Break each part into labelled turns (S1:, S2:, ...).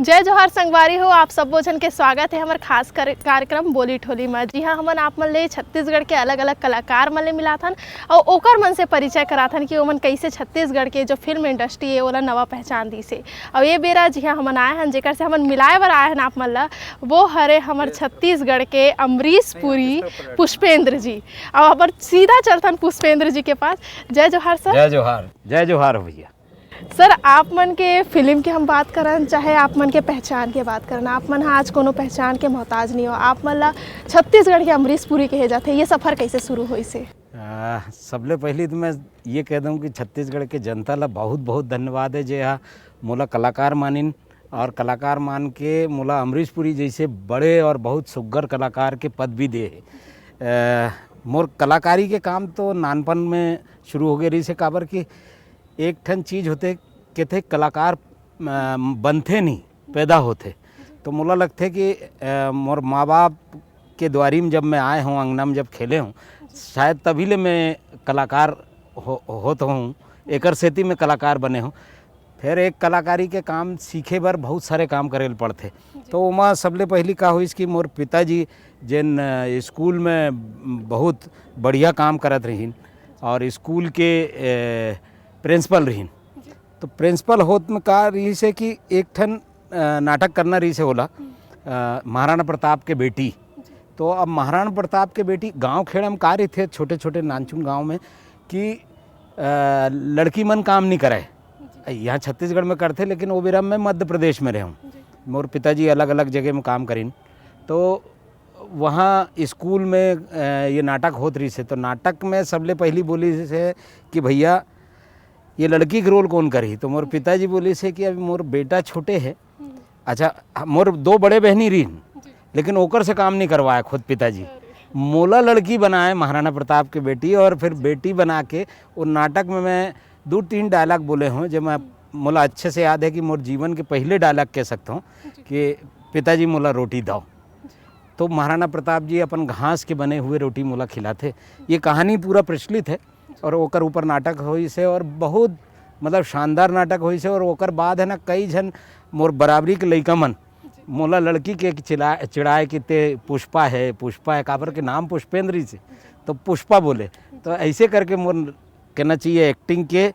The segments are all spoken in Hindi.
S1: जय जोहार संगवारी हो। आप सब जन के स्वागत है हमारे खास कार्यक्रम बोली ठोली में। जी हाँ, हमन आप मन ले छत्तीसगढ़ के अलग अलग कलाकार मन ले मिलाथन और ओकर मन से परिचय कराथन कि ओमन कैसे छत्तीसगढ़ के जो फिल्म इंडस्ट्री है ओला नवा पहचान दी से। और ये बेरा जी हाँ हमन आए हैं जेकर से हमन मिलाए बर आए हैं आप मन ला, वो हरे हमार छत्तीसगढ़ के अमरीश पुरी पुष्पेंद्र जी। और अब सीधा चलथन पुष्पेंद्र जी के पास। जय जोहार सर।
S2: जय जोहार। जय जोहार भैया।
S1: सर, आप मन के फिल्म की हम बात करन चाहे आप मन के पहचान के बात करन, आप मन आज कोनो पहचान के मोहताज नहीं हो। आप मन ला छत्तीसगढ़ के अमरीश पुरी कहे जाते। ये सफ़र कैसे शुरू हुई से?
S2: सबले पहली तो मैं ये कह दूँ कि छत्तीसगढ़ के जनता ला बहुत बहुत धन्यवाद है जे यहाँ मोला कलाकार मानिन और कलाकार मान के मोला अमरीश पुरी जैसे बड़े और बहुत सुग्घर कलाकार के पद भी दे है। मोर कलाकारी के काम तो नानपन में शुरू हो गए रही से, काबर कि एक ठन चीज़ होते कि थे कलाकार बनते नहीं पैदा होते। तो मोला लगते कि मोर माँ बाप के द्वारी में जब मैं आए हूँ, अंगना में जब खेले हूँ, शायद तभी ले मैं कलाकार होता हूँ, एकर सेती में कलाकार बने हूँ। फिर एक कलाकारी के काम सीखे बर बहुत सारे काम करे पड़ते। तो वहाँ सबले पहली का हुई कि मोर पिताजी जिन स्कूल में बहुत बढ़िया काम करत रहीन और स्कूल के प्रिंसिपल रहीन। तो प्रिंसिपल होत में का रही से कि एक ठन नाटक करना रही से होला महाराणा प्रताप के बेटी। तो अब महाराणा प्रताप के बेटी गांव खेड़ा में का रही थे, छोटे छोटे नानचुन गांव में, कि लड़की मन काम नहीं करे। यहाँ छत्तीसगढ़ में करते, लेकिन वो बेरा मैं मध्य प्रदेश में रहूँ। मोर पिताजी अलग अलग जगह में काम करीन। तो वहाँ स्कूल में ये नाटक होत रही से। तो नाटक में सबले पहली बोली से कि भैया ये लड़की के रोल कौन करी। तो मोर पिताजी बोली से कि अभी मोर बेटा छोटे है। अच्छा, मोर दो बड़े बहनी रही, लेकिन ओकर से काम नहीं करवाया खुद पिताजी। मोला लड़की बनाए महाराणा प्रताप के बेटी, और फिर बेटी बना के वो नाटक में मैं 2-3 डायलॉग बोले हूँ जो मैं मोला अच्छे से याद है कि मोर जीवन के पहले डायलॉग कह सकता हूँ कि पिताजी मोला रोटी दो। तो महाराणा प्रताप जी अपन घास के बने हुए रोटी मोला खिलाते। ये कहानी पूरा प्रचलित है और ओकर ऊपर नाटक हुई से, और बहुत मतलब शानदार नाटक हुई से। और ओकर बाद है ना कई जन मोर बराबरी के लइका मन मोला लड़की के चिड़ाए कि ते पुष्पा है काबर के नाम पुष्पेंद्र से, तो पुष्पा बोले। तो ऐसे करके मोर कहना चाहिए एक्टिंग के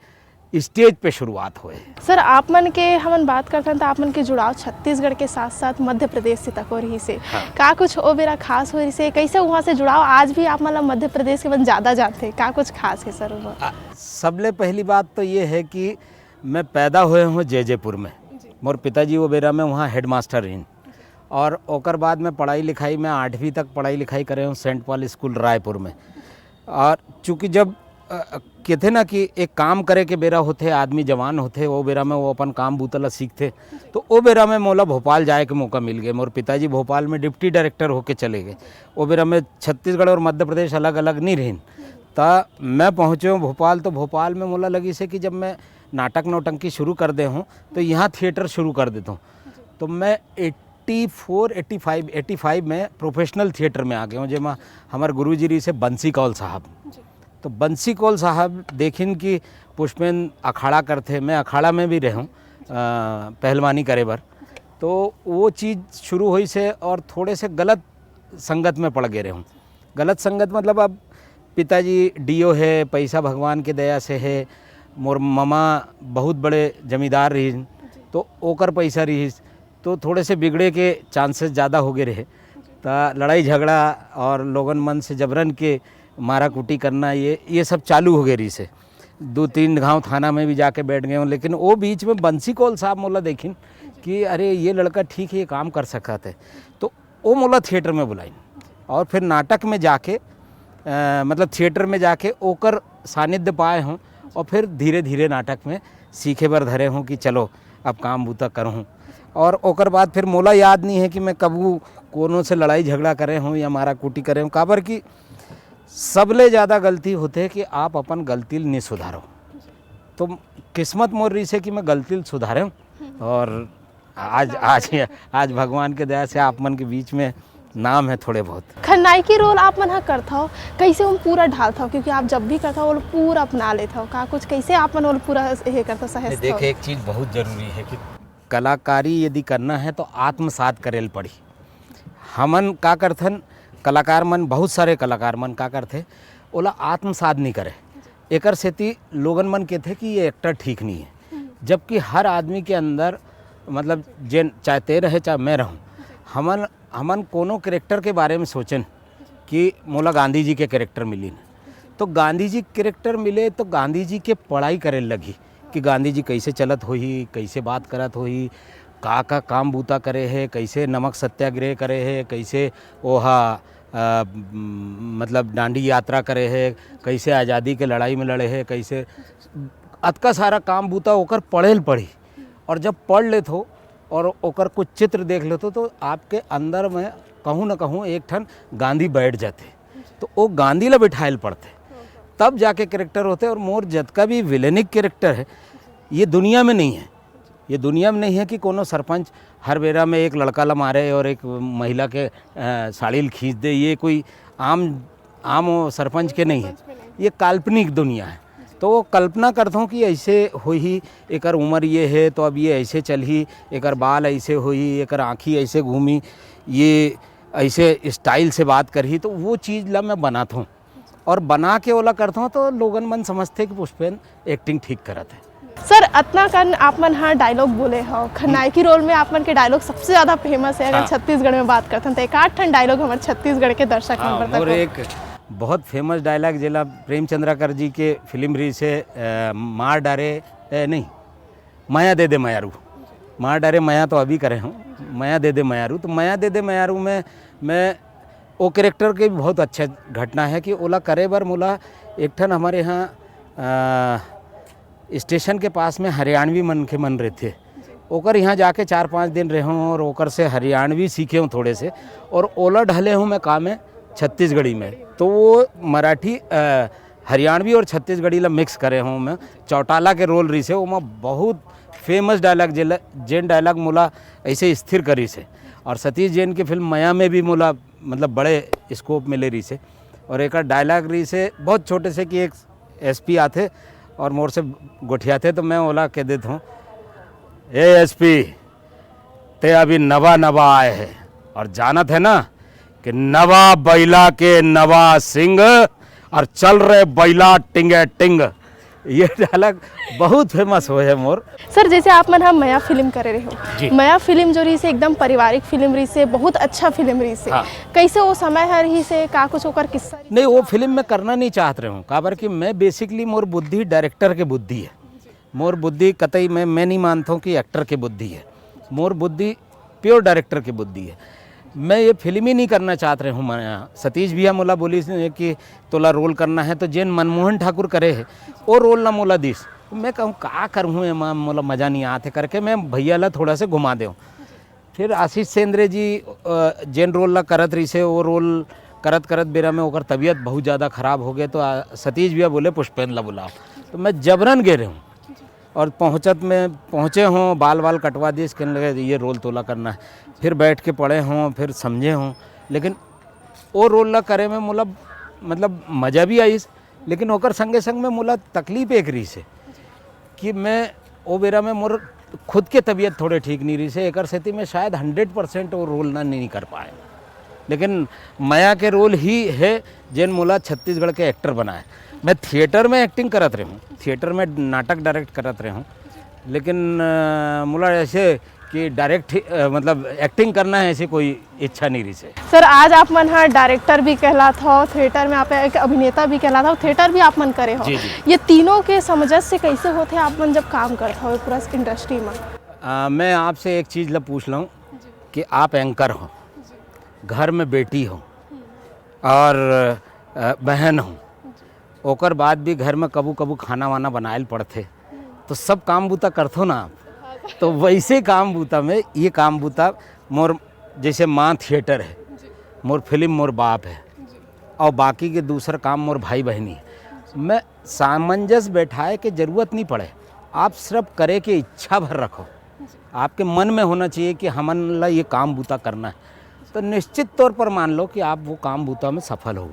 S2: स्टेज पे शुरुआत हुए।
S1: सर, आप मन के हमन बात करते हैं तो आप मन के जुड़ाव छत्तीसगढ़ के साथ साथ मध्य प्रदेश से तक हो रही से। हाँ। का कुछ ओ बेरा खास हो रही से? कैसे वहाँ से जुड़ाव आज भी आप मतलब मध्य प्रदेश के बन ज़्यादा जानते हैं? का कुछ खास है सर?
S2: सबले पहली बात तो ये है कि मैं पैदा हुए हूँ जयपुर में। मोर पिताजी वो बेरा में वहाँ हेड मास्टर रही, और ओकर बाद में पढ़ाई लिखाई में 8वीं तक पढ़ाई लिखाई करे हूँ सेंट पॉल स्कूल रायपुर में। और चूँकि जब कहते ना कि एक काम करे के बेरा होते, आदमी जवान होते, वो बेरा में वो अपन काम बूतला सीखते। तो वो बेरा में मोला भोपाल जाए के मौका मिल गए। मोर पिताजी भोपाल में डिप्टी डायरेक्टर होके चले गए। वो बेरा में छत्तीसगढ़ और मध्य प्रदेश अलग अलग नहीं रही। तो मैं पहुँचे हूँ भोपाल। तो भोपाल में मोला लगी से कि जब मैं नाटक नौटंकी शुरू कर दे हूँ तो यहाँ थिएटर शुरू कर देता हूँ। तो मैं 85 में प्रोफेशनल थिएटर में आ गया हूँ, जेमा हमारे गुरुजी रही से बंसी कौल साहब। तो बंसी कौल साहब देखिन कि पुष्पेंद्र अखाड़ा करते, मैं अखाड़ा में भी रहूँ पहलवानी करे बर। तो वो चीज़ शुरू हुई से, और थोड़े से गलत संगत में पड़ गए रहूँ। गलत संगत मतलब अब पिताजी डीओ है, पैसा भगवान के दया से है। मोर मामा बहुत बड़े जमींदार रही, तो ओकर पैसा रही, तो थोड़े से बिगड़े के चांसेस ज़्यादा हो गए रहे। तो लड़ाई झगड़ा और लोगन मन से जबरन के मारा कुटी करना ये सब चालू हो गए रही से। 2-3 गांव थाना में भी जाके बैठ गए हूँ। लेकिन वो बीच में बंसी कौल साहब मोला देखिन कि अरे ये लड़का ठीक है, ये काम कर सकता है। तो वो मोला थिएटर में बुलाई, और फिर नाटक में जाके मतलब थिएटर में जाके ओकर सानिध्य पाए हूँ। और फिर धीरे धीरे नाटक में सीखे बर धरे हूँ कि चलो अब काम बूता करूँ। और ओकर बाद फिर मोला याद नहीं है कि मैं कबू कोनो से लड़ाई झगड़ा करे हूँ या मारा कुटी करे हूँ। काबर कि सबले ज़्यादा गलती होते है कि आप अपन गलती नहीं सुधारो। तो किस्मत मोर रही से कि मैं गलती सुधारे हूँ, और आज भगवान के दया से आप मन के बीच में नाम है थोड़े बहुत।
S1: खलनायक की रोल आप मन करता हो, कैसे वो पूरा ढालता हो? क्योंकि आप जब भी करता हो वो पूरा अपना लेता हो। का कुछ कैसे आप मन वो पूरा ये करता सहजता हो?
S2: देखिए, एक चीज़ बहुत ज़रूरी है कि कलाकारी यदि करना है तो आत्मसात करेल पड़ी। हमन का करथन कलाकार मन, बहुत सारे कलाकार मन का करथे ओला आत्मसात नहीं करे, एकर सेती लोगन मन कहथे कि ये एक्टर ठीक नहीं है। जबकि हर आदमी के अंदर मतलब जे चाहे ते रहे चाहे मैं रहूँ, हमन कोनो कैरेक्टर के बारे में सोचन कि मोला गांधी जी के कैरेक्टर मिली, तो गांधी जी कैरेक्टर मिले तो गांधी जी के पढ़ाई करे लगी कि गांधी जी कैसे चलत होही, कैसे बात करत होही, का काम बूता करे है, कैसे नमक सत्याग्रह करे है, कैसे ओहा मतलब डांडी यात्रा करे है, कैसे आज़ादी के लड़ाई में लड़े है, कैसे अतका सारा काम बूता ओकर पढ़ेल पढ़ी। और जब पढ़ लेत हो और ओकर कुछ चित्र देख लेते तो आपके अंदर में कहूँ न कहूँ एक ठन गांधी बैठ जाते, तो वो गांधी ला बिठाएल पड़ते, तब जाके कैरेक्टर होते। और मोर जतका भी विलेनिक कैरेक्टर है ये दुनिया में नहीं है, ये दुनिया में नहीं है कि कोनो सरपंच हर बेरा में एक लड़का ला मारे और एक महिला के साड़ी खींच दे, ये कोई आम सरपंच के नहीं है, ये काल्पनिक दुनिया है। तो वो कल्पना करता हूँ कि ऐसे होही, एकर उम्र ये है तो अब ये ऐसे चलही, एकर बाल ऐसे होही, एकर आँखी ऐसे घूमी, ये ऐसे स्टाइल से बात करही, तो वो चीज़ ला मैं बनाता हूँ और बना के ओला करता हूँ तो लोगन मन समझते कि पुष्पेन एक्टिंग ठीक करत है।
S1: सर अतना कन आप मन हाँ डायलॉग बोले हो, खलनायकी रोल में आप मन के डायलॉग सबसे ज़्यादा फेमस है। अगर छत्तीसगढ़ में बात करते हैं तो एक आठ ठन डायलॉग हमारे छत्तीसगढ़ के दर्शक मन
S2: और एक बहुत फेमस डायलॉग जिला प्रेमचंद्राकर जी के फिल्म रही से मार डारे नहीं माया दे दे मयारू, मार डारे माया तो अभी करे हूँ, माया दे दे मयारू। तो माया दे दे मयारू में मैं वो कैरेक्टर के भी बहुत अच्छा घटना है कि ओला करे बर मोला एक ठन हमारे यहाँ स्टेशन के पास में हरियाणवी मन के मन रहते, ओकर यहाँ जाके 4-5 दिन रहे हूँ और ओकर से हरियाणवी सीखे हूँ थोड़े से, और ओला ढले हूँ मैं काम में छत्तीसगढ़ी में, तो वो मराठी हरियाणवी और छत्तीसगढ़ी ला मिक्स करे हूँ मैं। चौटाला के रोल रही से वो मैं बहुत फेमस डायलॉग जैन डायलॉग मोला ऐसे स्थिर करी से। और सतीश जैन की फिल्म माया में भी मोला मतलब बड़े स्कोप में ले रही से। और एक डायलॉग रही से बहुत छोटे से कि एक एसपी आते और मोर से गोठियाते, तो मैं ओला कह देता हूँ, ए एसपी ते अभी नवा आए हैं और जानत है ना कि नवा बैला के नवा सिंह और चल रहे बैला टिंगे टिंग। ये डायलॉग बहुत फेमस हो है मोर।
S1: सर जैसे आप मन हम माया फिल्म करे रहे हो, माया फिल्म जो रही से एकदम पारिवारिक फिल्म रही से, बहुत अच्छा फिल्म रही से। हाँ। कैसे वो समय हर ही से का कुछ होकर किस्सा
S2: नहीं वो फिल्म में करना नहीं चाहत रहे हूँ, काबर कि मैं बेसिकली मोर बुद्धि डायरेक्टर के बुद्धि है, मोर बुद्धि कतई मैं नहीं मानता हूँ कि एक्टर के बुद्धि है, मोर बुद्धि प्योर डायरेक्टर की बुद्धि है। मैं ये फिल्म ही नहीं करना चाहत रहे हूँ। मैं सतीश भैया मोला बोली कि तोला रोल करना है तो जैन मनमोहन ठाकुर करे है वो रोल ना मोला दिस, तो मैं कहूँ का करूँ मैं, मोला मज़ा नहीं आते करके मैं भैया ला थोड़ा से घुमा दूँ। फिर आशीष सेंद्रे जी जैन रोल ला करत रही से, वो रोल करत बेरा में ओकर तबीयत बहुत ज़्यादा ख़राब हो गए, तो सतीश भैया बोले पुष्पेन ला बुलाओ, तो मैं जबरन गे रहे हूँ और पहुँचे हों, बाल कटवा दिए, कहने लगे ये रोल तोला करना है। फिर बैठ के पढ़े हों, फिर समझे हों, लेकिन वो रोल ला करे में मोला मतलब मज़ा भी आई, लेकिन ओकर संगे संग में मोला तकलीफ एक रही से कि मैं वो बेरा में मोर खुद के तबीयत थोड़े ठीक नहीं रही से, एकर सेती में शायद 100% वो रोल ना नहीं कर पाए। लेकिन माया के रोल ही है जैन मोला छत्तीसगढ़ के एक्टर बनाए। मैं थिएटर में एक्टिंग करत रही हूँ, थिएटर में नाटक डायरेक्ट करत रही हूँ, लेकिन मोला ऐसे कि डायरेक्ट मतलब एक्टिंग करना है ऐसी कोई इच्छा नहीं रही से।
S1: सर आज आप मन हाँ डायरेक्टर भी कहलात हो, थिएटर में आप एक अभिनेता भी कहलात हो, थिएटर भी आप मन करे हो। ये तीनों के समंजस से कैसे होते हैं आप मन जब काम करते हो पूरा इंडस्ट्री में?
S2: मैं आपसे एक चीज़ ला पूछ लूँ कि आप एंकर हो, घर में बेटी हो और बहन हो, ओकर बाद भी घर में कबू खाना वाना बनाएल पड़ते, तो सब काम बूता करथो ना आप। तो वैसे काम बूता में ये काम बूता मोर जैसे माँ थिएटर है, मोर फिल्म मोर बाप है, और बाकी के दूसरा काम मोर भाई बहनी है। मैं सामंजस्य बैठाए के ज़रूरत नहीं पड़े, आप सिर्फ करे के इच्छा भर रखो, आपके मन में होना चाहिए कि हमन ला ये काम बूता करना है, तो निश्चित तौर पर मान लो कि आप वो काम बूता में सफल हो।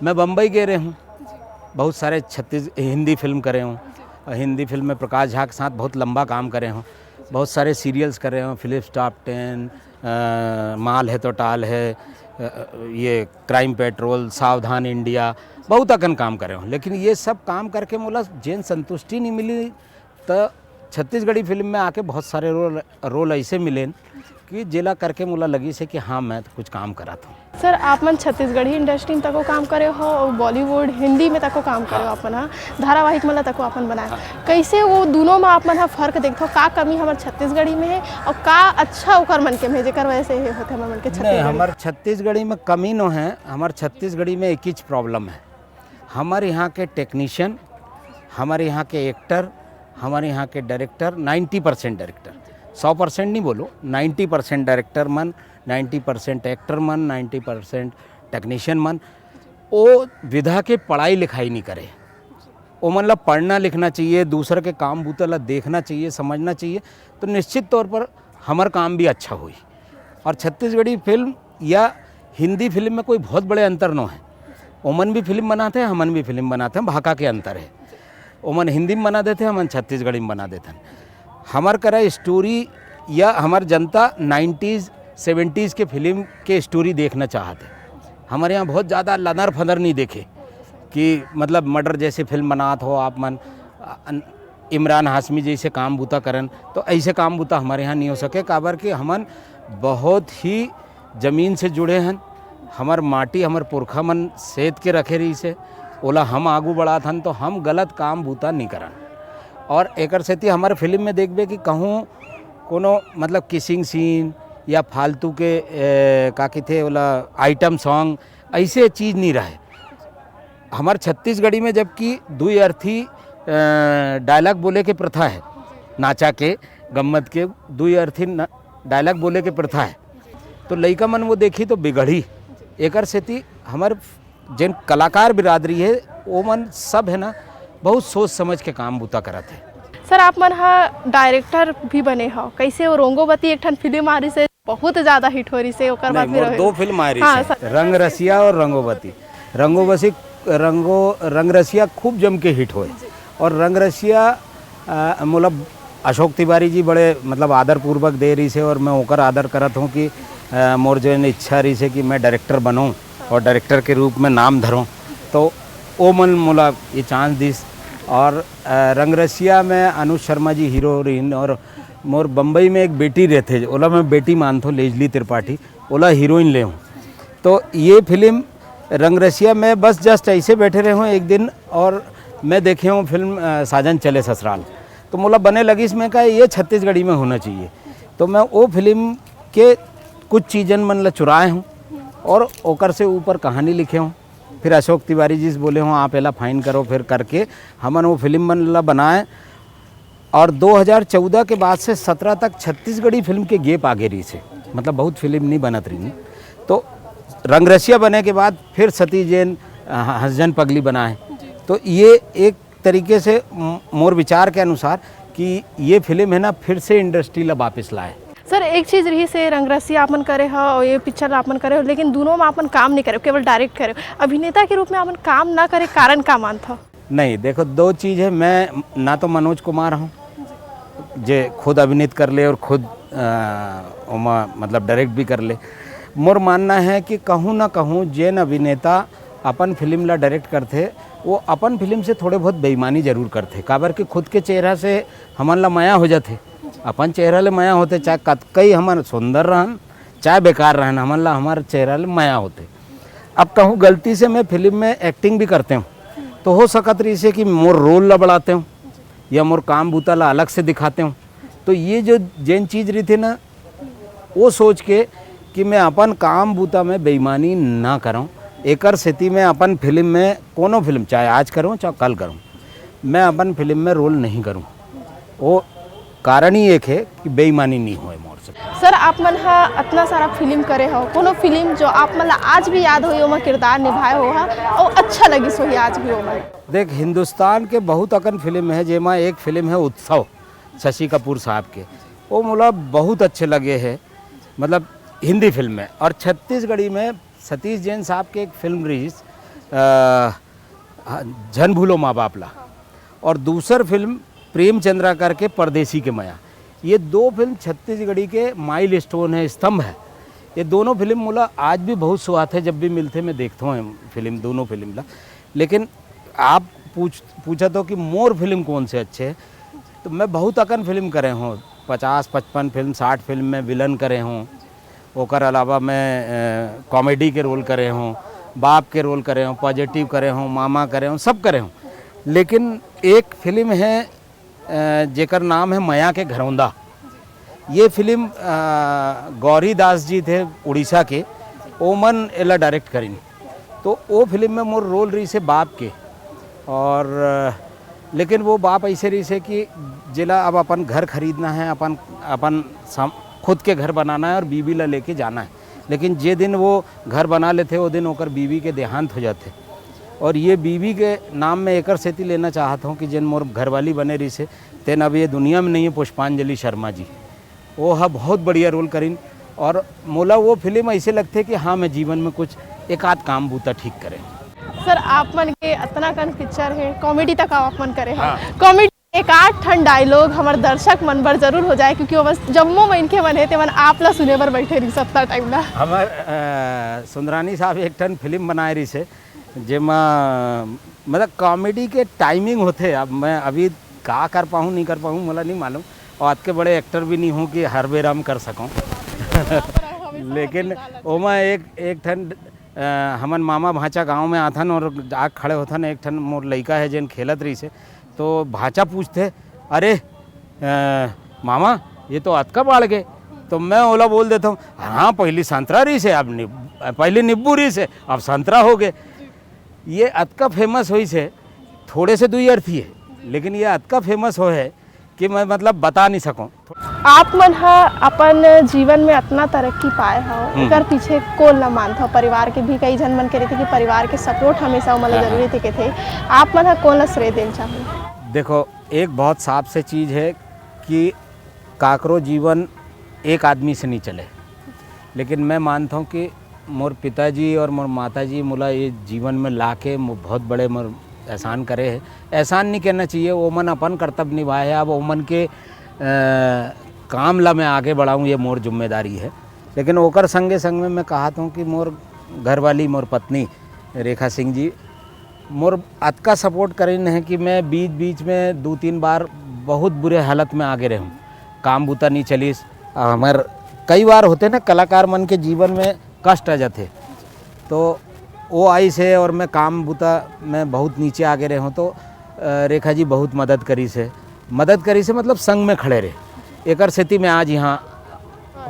S2: मैं बम्बई गए रहे हूँ, बहुत सारे हिंदी फिल्म करे हूँ, और हिंदी फिल्म में प्रकाश झा के साथ बहुत लंबा काम करे हूँ। बहुत सारे सीरियल्स कर रहे हूँ, फिलिप्स टॉप 10, माल है तो टाल है, ये क्राइम पेट्रोल, सावधान इंडिया, बहुत अकन काम कर रहे हूँ। लेकिन ये सब काम करके मोला जेन संतुष्टि नहीं मिली, तो छत्तीसगढ़ी फिल्म में आके बहुत सारे रोल ऐसे मिले कि जिला करके मोला लगी से कि हाँ मैं तो कुछ काम करा था।
S1: सर आप मन छत्तीसगढ़ी इंडस्ट्री में तको काम करे हो और बॉलीवुड हिंदी में तको काम करे हो अपन, हाँ धारावाहिक मतलब तको अपन बनाए, कैसे वो दोनों में आप मन हा फर्क देखते हो, का कमी हमारे छत्तीसगढ़ी में है और का अच्छा ओकर मन के में जेकर वजह से होते हमारे मन के
S2: नहीं, हमारे छत्तीसगढ़ी में कमी न है। हमारे छत्तीसगढ़ी में एक ही प्रॉब्लम है, हमारे यहाँ के टेक्नीशियन, हमारे यहाँ के एक्टर, हमारे यहाँ के डायरेक्टर 90% डायरेक्टर, 100% नहीं बोलो, 90% डायरेक्टर मन, 90% एक्टर मन, 90% टेक्नीशियन मन, वो विधा के पढ़ाई लिखाई नहीं करे। वो मतलब पढ़ना लिखना चाहिए, दूसरे के काम बूतला देखना चाहिए, समझना चाहिए, तो निश्चित तौर पर हमारा काम भी अच्छा हुई। और छत्तीसगढ़ी फिल्म या हिंदी फिल्म में कोई बहुत बड़े अंतर न है। ओमन भी फिल्म बनाते हैं, हमन भी फिल्म बनाते हैं, भाका के अंतर है। ओमन हिंदी में बना देते हैं, हमन छत्तीसगढ़ी में बना देते हैं। हमार करा स्टोरी या हमार जनता 90s 70s के फिल्म के स्टोरी देखना चाहते। हमारे यहाँ बहुत ज़्यादा लदर फदर नहीं देखे कि मतलब मर्डर जैसे फिल्म बनात हो आप मन, इमरान हाशमी जैसे काम बूता करन, तो ऐसे काम बूता हमारे यहाँ नहीं हो सके। काबर कि हमन बहुत ही ज़मीन से जुड़े हैं, हमार माटी हमार पुरखा मन सेत के रखे रही से, ओला हम आगू बढ़ात हन, तो हम गलत काम बूता नहीं करन। और एकर सेती हमारे फिल्म में देखबे कि कहूँ कोनो मतलब किसिंग सीन या फालतू के का कहते वाला आइटम सॉन्ग ऐसे चीज़ नहीं रहे। हमारे छत्तीसगढ़ी में जबकि दुई अर्थी डायलॉग बोले के प्रथा है, नाचा के गम्मत के दुई अर्थी डायलॉग बोले के प्रथा है, तो लइका मन वो देखी तो बिगड़ी। एकर सेती हमारे जिन कलाकार बिरादरी है वो मन सब है ना बहुत सोच समझ के काम बूता करत है।
S1: सर आप मन हा डायरेक्टर भी बने हो, कैसे वो रंगोबती एक ठन फिल्म आ रही से बहुत ज़्यादा हिट हो रही से, ओकर बाद फिर
S2: दो फिल्म आ रही
S1: हाँ,
S2: है, रंग रसिया और रंगोबती। रंग रसिया खूब जम के हिट हुए, और रंग रसिया मतलब अशोक तिवारी जी बड़े मतलब आदर पूर्वक दे रही से, और मैं ओकर आदर करत हूँ कि मोर जो इच्छा रही से कि मैं डायरेक्टर बनूँ और डायरेक्टर के रूप में नाम धरूँ, तो ओ मन मोला ये चांस दिस। और रंग रसिया में अनुज शर्मा जी हीरोइन, और मोर बम्बई में एक बेटी रहते, ओला मैं बेटी मानता हूँ, लेजली त्रिपाठी, ओला हीरोइन ले हूँ। तो ये फिल्म रंग रसिया में बस जस्ट ऐसे बैठे रहे हूँ एक दिन, और मैं देखे हूँ फिल्म साजन चले ससुराल, तो मोला बने लगी इसमें का ये छत्तीसगढ़ी में होना चाहिए। तो मैं वो फिल्म के कुछ चीज़न मन ला चुराए हूँ और ओकर से ऊपर कहानी लिखे हूँ। फिर अशोक तिवारी जी से बोले हूँ आप एला फाइन करो, फिर करके हमन वो फिल्म मन ला बनाए। और 2014 के बाद से 17 तक छत्तीसगढ़ी फिल्म के गेप आगे रही से, मतलब बहुत फिल्म नहीं बनत रही। तो रंग रसिया बने के बाद फिर सती जैन हसजन पगली बनाए। तो ये एक तरीके से मोर विचार के अनुसार कि ये फिल्म है ना फिर से इंडस्ट्री ला वापस लाए।
S1: सर एक चीज़ रही से रंग रसिया आपन करे हो और ये पिक्चर आपन करे हो, लेकिन दोनों में आपन काम नहीं करे, केवल डायरेक्ट करे हो। अभिनेता के रूप में आपन काम ना करे कारण का मानता हो?
S2: नहीं देखो, दो चीज़ है, मैं ना तो मनोज कुमार हूँ जे खुद अभिनीत कर ले और खुद मतलब डायरेक्ट भी कर ले। मोर मानना है कि कहूँ ना कहूँ जैन अभिनेता अपन फिल्म ला डायरेक्ट करते वो अपन फिल्म से थोड़े बहुत बेईमानी जरूर करते, काबर कि खुद के चेहरा से हमन ला माया हो जाते। अपन चेहरा ले माया होते, चाहे कतकई हमार सुंदर रहन चाहे बेकार रहन, हमन ला हमारे चेहरा ले माया होते। अब कहूँ गलती से मैं फिल्म में एक्टिंग भी करते हूँ, तो हो सकत रही से कि मोर रोल ला बढ़ाते हूँ या मोर काम बूता ला अलग से दिखाते हूँ। तो ये जो जैन चीज़ रही थी ना, वो सोच के कि मैं अपन काम बूता में बेईमानी ना करूँ, एकर स्थिति में अपन फिल्म में कोनो फिल्म चाहे आज करूँ चाहे कल करूँ, मैं अपन फिल्म में रोल नहीं करूँ। वो कारण ही एक है कि बेईमानी नहीं होए मोर से।
S1: सर आप मन हा इतना सारा फिल्म करे हो, कोनो फिल्म जो आप मन ला आज भी याद हो ओमा किरदार निभाए हो हा और अच्छा लगी सो ही आज भी ओमा?
S2: देख, हिंदुस्तान के बहुत अकन फिल्म है, जेमा एक फिल्म है उत्सव शशि कपूर साहब के, वो मोला बहुत अच्छे लगे हैं, मतलब हिंदी फिल्म में। और छत्तीसगढ़ी में सतीश जैन साहब के एक फिल्म रही झन भूलो माँ बाप ला, और दूसर फिल्म प्रेम चंद्रा करके परदेसी के माया। ये दो फिल्म छत्तीसगढ़ी के माइल स्टोन है, स्तंभ है। ये दोनों फिल्म मोला आज भी बहुत स्वाद है, जब भी मिलते मैं देखता हूँ फिल्म, दोनों फिल्म ला। लेकिन आप पूछा तो कि मोर फिल्म कौन से अच्छे हैं, तो मैं बहुत अकन फिल्म करे हूँ, 50-55 फिल्म 60 फिल्म में विलन करे हूँ। ओकर अलावा मैं कॉमेडी के रोल करे हूँ, बाप के रोल करे हूँ, पॉजिटिव करे हूँ, मामा करे हूँ, सब करे हूँ। लेकिन एक फिल्म है जेकर नाम है मया के घरौंदा। ये फिल्म गौरी दास जी थे उड़ीसा के, ओमन एला डायरेक्ट करीन। तो वो फिल्म में मोर रोल रही से बाप के, और लेकिन वो बाप ऐसे रही से कि जिला अब अपन घर खरीदना है, अपन खुद के घर बनाना है और बीवी ला लेके जाना है। लेकिन जे दिन वो घर बना लेते वो दिन होकर बीवी के देहांत हो जाते, और ये बीवी के नाम में एकर सेती लेना चाहता हूँ कि जिन मोर घरवाली बने रही से तेन अब ये दुनिया में नहीं है, पुष्पांजलि शर्मा जी। वो हा बहुत बढ़िया रोल करीन, और मोला वो फिल्म ऐसे लगते कि हाँ मैं जीवन में कुछ एक आध काम बूता ठीक करें।
S1: सर आप मन के अतना कन पिक्चर है, कॉमेडी तक आप मन करे हैं।
S2: हाँ।
S1: कॉमेडी एक आठ ठन डायलॉग हमारे दर्शक मन बर जरूर हो जाए, क्योंकि वो बस जम्मो में इनके मन है ते मन आप ला सुने बर बैठे रही सप्ताह टाइम ला।
S2: हमार सुंदरानी साहब एक ठन फिल्म बनाए रही से, जेमा मतलब कॉमेडी के टाइमिंग होते। अब मैं अभी का कर पाऊँ नहीं कर पाऊँ मला नहीं मालूम, और आज के बड़े एक्टर भी नहीं हूँ कि हर बेर हम कर सकूँ। लेकिन ओमा एक ठन हमन मामा भाचा गांव में आथन और आग खड़े होथन, एक ठन मोर लड़का है जिन खेलत रही से, तो भाचा पूछते अरे मामा ये तो अतका बाढ़ गए। तो मैं ओला बोल देता हूँ हाँ पहली संतरा रही से, अब पहले नींबू रही से, अब संतरा हो गए। ये अतका फेमस हुई से, थोड़े से दुई अर्थी है, लेकिन ये अतका फेमस हो है कि मैं मतलब बता नहीं सकूँ।
S1: आप मन हा अपन जीवन में इतना तरक्की पाए हो, एकर पीछे कौन ला मानता हो? परिवार के भी कई जन मन करे थे कि परिवार के सपोर्ट हमेशा मतलब जरूरी थे के थे, आप मन हा कौन ला श्रेय देना चाहो?
S2: देखो एक बहुत साफ से चीज़ है कि काकरो जीवन एक आदमी से नहीं चले, लेकिन मैं मानता हूँ कि मोर पिताजी और मोर माताजी मोला ये जीवन में ला के बहुत बड़े मोर एहसान करे है। एहसान नहीं कहना चाहिए, ओमन अपन कर्तव्य निभाए है। अब ओमन के काम ला मैं आगे बढ़ाऊँ ये मोर जिम्मेदारी है। लेकिन ओकर संगे संग में मैं कहता हूँ कि मोर घरवाली मोर पत्नी रेखा सिंह जी मोर अतका सपोर्ट करें है कि मैं बीच बीच में 2-3 बार बहुत बुरे हालत में आगे रहूँ, काम बूता नहीं चलीस। हमार कई बार होते ना कलाकार मन के जीवन में कष्ट आ जाते, तो वो आई से और मैं काम बूता मैं बहुत नीचे आगे रहे हूँ, तो रेखा जी बहुत मदद करी से मतलब संग में खड़े रहे। एकर सेती मैं आज यहाँ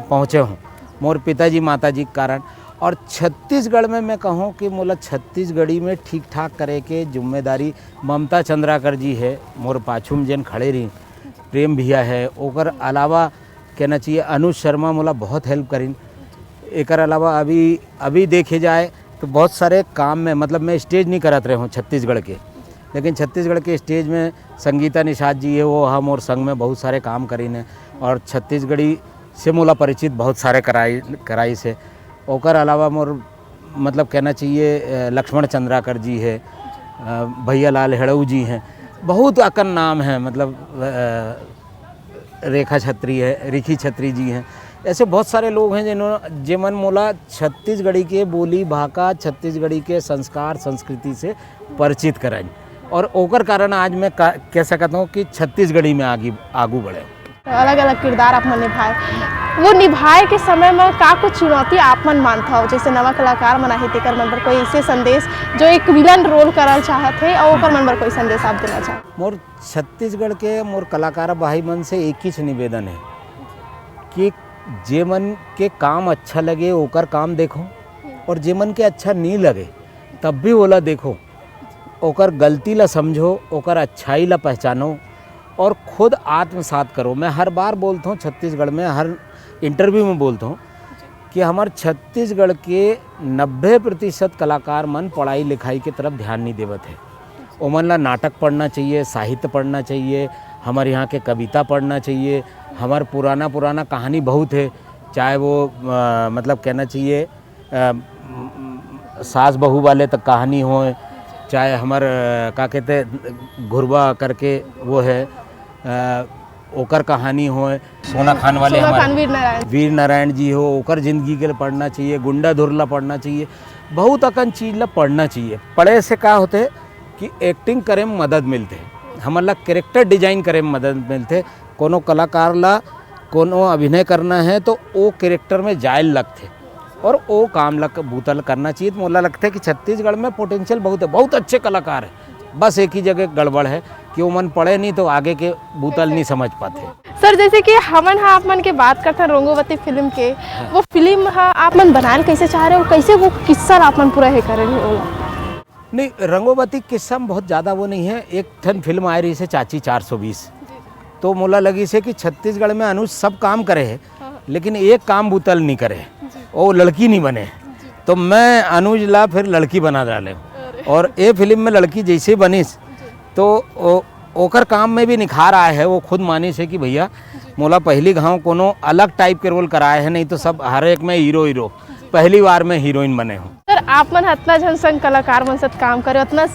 S2: पहुँचे हूँ मोर पिताजी माताजी के कारण। और छत्तीसगढ़ में मैं कहूँ कि मोला छत्तीसगढ़ी में ठीक ठाक करे के जिम्मेदारी ममता चंद्राकर जी है, मोर पाछुम जन खड़े रही, प्रेम भैया है, ओकर अलावा कहना चाहिए अनुज शर्मा मोला बहुत हेल्प करीन। एकर अलावा अभी देखे जाए तो बहुत सारे काम में मतलब मैं स्टेज नहीं करत रहे हूँ छत्तीसगढ़ के, लेकिन छत्तीसगढ़ के स्टेज में संगीता निषाद जी है, वो हम और संग में बहुत सारे काम करीन है, और छत्तीसगढ़ी से मोला परिचित बहुत सारे कराई से। ओकर अलावा मोर मतलब कहना चाहिए लक्ष्मण चंद्राकर जी है, भैया लाल हेड़ऊ जी हैं, बहुत अकन नाम है, मतलब रेखा छत्री है, रिखी छत्री जी हैं। ऐसे बहुत सारे लोग हैं जिमन मोला छत्तीसगढ़ी के बोली भाषा, छत्तीसगढ़ी के संस्कार संस्कृति से परिचित कराई, और ओकर कारण आज मैं कह सकता हूँ कि छत्तीसगढ़ी में आगू बढ़े।
S1: अलग अलग किरदार आप मन निभाए, वो निभाए के समय में का कुछ चुनौती आप मन मानता हो? जैसे नवा कलाकार मन आहे तेकर मन पर कोई ऐसे संदेश जो एक विलन रोल करल चाहत है, और ओकर मन पर कोई संदेश आप देना चाहो?
S2: मोर छत्तीसगढ़ के मोर कलाकार भाई मन से एक ही निवेदन है कि जे मन के काम अच्छा लगे ओकर काम देखो, और जे मन के अच्छा नहीं लगे तब भी ओला देखो, ओकर गलती ला समझो, ओकर अच्छाई ला पहचानो और खुद आत्मसात करो। मैं हर बार बोलता हूँ, छत्तीसगढ़ में हर इंटरव्यू में बोलता हूँ कि हमारे छत्तीसगढ़ के 90% कलाकार मन पढ़ाई लिखाई की तरफ ध्यान नहीं देवत है। ओमन ला नाटक पढ़ना चाहिए, साहित्य पढ़ना चाहिए, हमारे यहाँ के कविता पढ़ना चाहिए। हमार पुराना कहानी बहुत है, चाहे वो मतलब कहना चाहिए सास बहू वाले तक कहानी हो, चाहे हमार क्या कहते घुरवा करके वो है, ओकर कहानी हो, सोना खान वाले
S1: सोना
S2: हमारे
S1: खान वीर नारायण
S2: वीर नारायण जी हो, ओकर जिंदगी के लिए पढ़ना चाहिए, गुंडा धुरला पढ़ना चाहिए, बहुत अकन चीज ला पढ़ना चाहिए। पढ़े से का होते कि एक्टिंग करे में मदद मिलते, हमारा कैरेक्टर डिजाइन करे में मदद मिलते। कोनो कलाकार ला कोनो अभिनय करना है तो वो कैरेक्टर में जायल लगते और वो काम लग बूतल करना चाहिए। तो मोला लगता है कि छत्तीसगढ़ में पोटेंशियल बहुत है, बहुत अच्छे कलाकार है, बस एक ही जगह गड़बड़ है कि वो मन पढ़े नहीं तो आगे के बूतल नहीं समझ पाते।
S1: सर जैसे कि हमन हा आप मन के बात करते हैं रंगोवती फिल्म के, वो फिल्म हा आप मन बनाए कैसे चाह रहे हो, कैसे वो किस्सा आप मन पूरा है करे हो?
S2: नहीं, रंगोवती किस्सा में बहुत ज़्यादा वो नहीं है। एक ठन फिल्म आ रही है चाची 420, तो मोला लगी से कि छत्तीसगढ़ में अनुज सब काम करे है लेकिन एक काम बूतल नहीं करे, वो लड़की नहीं बने। तो मैं अनुज ला फिर लड़की बना डाले और ये फिल्म में लड़की जैसे बनीस तो ओकर काम में भी निखार आए है। वो खुद मानी से कि भैया मोला पहली घाव कोनो अलग टाइप के रोल कराए हैं, नहीं तो सब हर एक में हीरो पहली बार में हीरोइन बने हूँ।
S1: सर आप मन इतना जन संग कलाकार मन साथ काम करे, उतना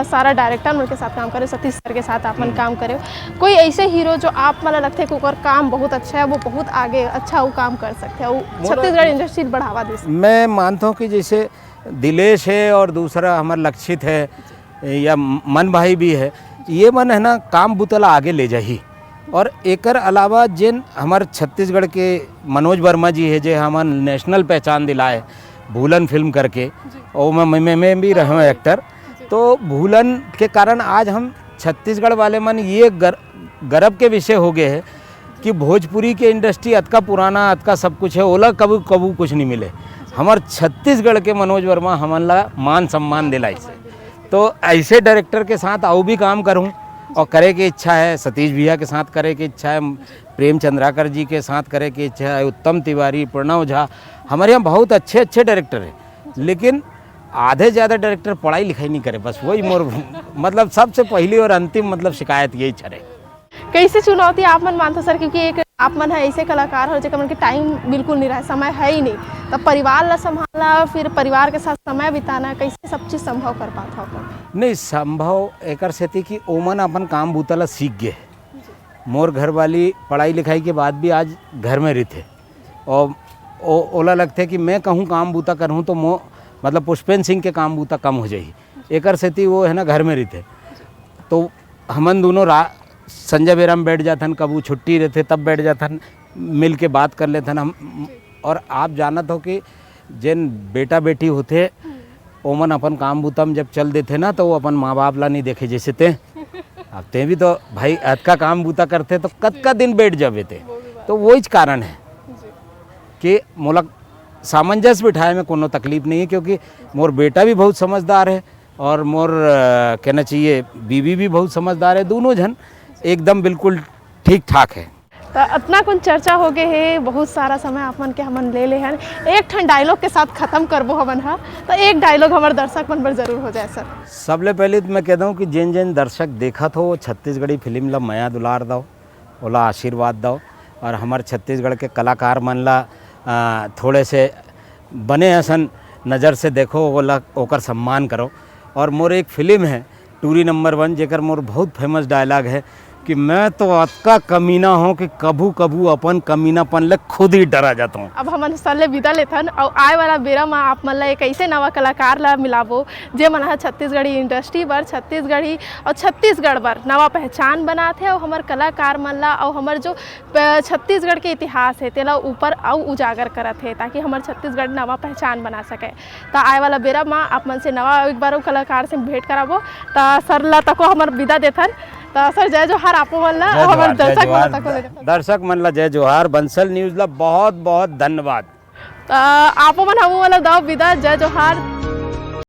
S1: सारा डायरेक्टर मन के साथ काम करे, सतीश सर के साथ आप मन काम करे, कोई ऐसे हीरो जो आप मन लगते है कि ओकर काम बहुत अच्छा है, वो बहुत आगे अच्छा वो काम कर सकते हैं, वो छत्तीसगढ़ इंडस्ट्री बढ़ावा दे सकते?
S2: मैं मानता हूँ कि जैसे दिलेश है और दूसरा हमारा लक्षित है या मन भाई भी है, ये मन है ना काम बुतला आगे ले जाही। और एकर अलावा जिन हमारे छत्तीसगढ़ के मनोज वर्मा जी है जो हमार नेशनल पहचान दिलाए भूलन फिल्म करके, और मैं भी रहा हूँ एक्टर, तो भूलन के कारण आज हम छत्तीसगढ़ वाले मन ये गर्व के विषय हो गए हैं कि भोजपुरी के इंडस्ट्री अतका पुराना अतका सब कुछ है, ओला कबू कबू कुछ नहीं मिले। हमार छत्तीसगढ़ के मनोज वर्मा हमला मान सम्मान दिलाई से, तो ऐसे डायरेक्टर के साथ आओ भी काम करूं और करे की इच्छा है। सतीश भैया के साथ करे की इच्छा है, प्रेम चंद्राकर जी के साथ करे की इच्छा है, उत्तम तिवारी, प्रणव झा, हमारे यहाँ बहुत अच्छे अच्छे डायरेक्टर हैं, लेकिन आधे ज़्यादा डायरेक्टर पढ़ाई लिखाई नहीं करे। बस वही मोर मतलब सबसे पहली और अंतिम मतलब शिकायत यही छे।
S1: कैसे चुनौती आप मन मानते सर, क्योंकि एक आप मन है ऐसे कलाकार हो जेकर मन के टाइम बिल्कुल नहीं रहे, समय है ही नहीं, तब परिवार ला संभालना, फिर परिवार के साथ समय बिताना, कैसे सब चीज़ संभव कर पाता हो?
S2: नहीं संभव एकर से थी कि ओमन अपन काम बूतला सीख गए। मोर घर वाली पढ़ाई लिखाई के बाद भी आज घर में रहते और ओला लगते कि मैं कहूँ काम बूता करूँ तो मो मतलब पुष्पेंद्र सिंह के काम बूता कम हो जाही। एकर से थी वो है ना घर में रहते, तो हमन दोनों संजय बेरा में बैठ जाथन, कबू छुट्टी रहते तब बैठ जाथन, मिल के बात कर लेथन हम। और आप जानत हो कि जिन बेटा बेटी होते ओमन अपन काम बूतम जब चल देते ना तो वो अपन माँ बाप ला नहीं देखे जैसे ते अब ते भी तो भाई अतका काम बूता करते तो कद का दिन बैठ जावे थे। तो वही कारण है कि मोला सामंजस्य बिठाए में कोनो तकलीफ नहीं है, क्योंकि मोर बेटा भी बहुत समझदार है और मोर कहना चाहिए बीवी भी बहुत समझदार है, दोनों जन एकदम बिल्कुल ठीक ठाक है।
S1: तो इतना कुछ चर्चा हो गए है, बहुत सारा समय आप मन के हमन ले हैं, एक ठन डायलॉग के साथ खत्म करबो हमन हा, तो एक डायलॉग हमारे दर्शक मन पर जरूर हो जाए सर।
S2: सबले पहले तो मैं कहता हूँ कि जिन जिन दर्शक देखत हो छत्तीसगढ़ी फिल्म ला माया दुलार दो, ओला आशीर्वाद दो, और हमारे छत्तीसगढ़ के कलाकार मन ला थोड़े से बने असन नज़र से देखो, ओला ओकर सम्मान करो। और मोर एक फिल्म है टूरी नंबर 1 जेकर मोर बहुत फेमस डायलॉग है कि मैं तो अतका कमीना हूँ कि कभू कभू अपन कमीनापन ले खुद ही डरा जाता हूँ।
S1: अब हमन साले विदा लेथन और आए वाला बेरा में आप मन ला एक ऐसे नवा कलाकार ला मिलाबो जे मन ह छत्तीसगढ़ी इंडस्ट्री बर, छत्तीसगढ़ी और छत्तीसगढ़ बर नवा पहचान बनाते और हमार कलाकार मन ला और हमार जो छत्तीसगढ़ के इतिहास है तेला ऊपर और उजागर करत है, ताकि हमार छत्तीसगढ़ नवा पहचान बना सके। तो आए वाला बेरा में आप मन से नवा एक बार कलाकार से भेंट कराबो। तो सर ला तको हमार विदा देथन। तो सर जय जोहार आपो मन ला, हमार
S2: दर्शक मन ला जय जोहार। बंसल न्यूज़ ला बहुत बहुत धन्यवाद।
S1: आपो मन हमू वाला दाव विदा, जय जोहार।